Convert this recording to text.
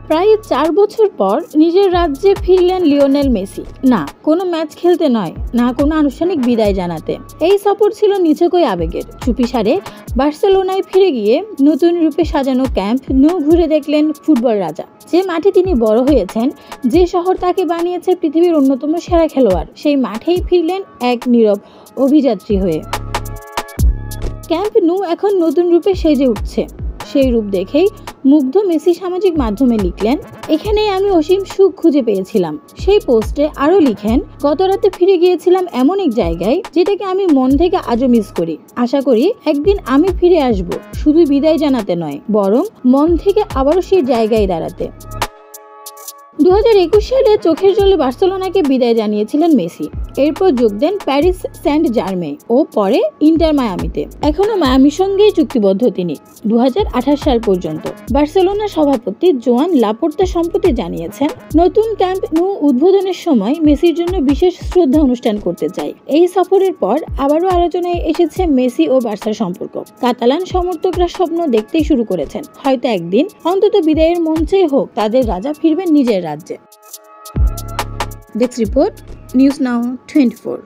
প্রায় 4 বছর পর নিজের রাজ্যে ফিরলেন লিওনেল মেসি। না কোনো ম্যাচ খেলতে নয়, না কোনো আনুষ্ঠানিক বিদায় জানাতে। এই সফর ছিল নিছকই আবেগের। চুপিসারে বার্সেলোনায় ফিরে গিয়ে নতুন রূপে সাজানো ক্যাম্প নু ঘুরে দেখলেন ফুটবল রাজা। যে মাঠে তিনি বড় হয়েছেন, যে শহর তাকে বানিয়েছে পৃথিবীর অন্যতম সেরা খেলোয়াড়, সেই মাঠেই ফিরলেন এক নীরব অভিযাত্রী হয়ে। ক্যাম্প নু এখন নতুন রূপে সেজে উঠছে। সেই রূপ দেখেই মুগ্ধ মেসি সামাজিক মাধ্যমে লিখলেন, এখানেই আমি অসীম সুখ খুঁজে পেয়েছিলাম। সেই পোস্টে আরো লিখেন, গত রাতে ফিরে গিয়েছিলাম এমন এক জায়গায় যেটাকে আমি মন থেকে আজও মিস করি। আশা করি একদিন আমি ফিরে আসব, শুধু বিদায় জানাতে নয়, বরং মন থেকে আবারও সেই জায়গায় দাঁড়াতে। 2021 সালে চোখের জলে বার্সেলোনাকে বিদায় জানিয়েছিলেন মেসি। এরপর যোগ দেন প্যারিস সেন্ট জার্মে ও পরে ইন্টার মায়ামিতে। এখনো মায়ামির সঙ্গেই চুক্তিবদ্ধ তিনি 2028 সাল পর্যন্ত। বার্সেলোনার সভাপতি জোয়ান লাপোর্তা সম্প্রতি জানিয়েছেন, নতুন ক্যাম্প নু উদ্বোধনের সময় মেসির জন্য বিশেষ শ্রদ্ধা অনুষ্ঠান করতে চাই। এই সফরের পর আবারও আলোচনায় এসেছে মেসি ও বার্সার সম্পর্ক। কাতালান সমর্থকরা স্বপ্ন দেখতেই শুরু করেছেন, হয়তো একদিন অন্তত বিদায়ের মঞ্চেই হোক তাদের রাজা ফিরবেন নিজের রাজ্যে। Desk report, news now 24।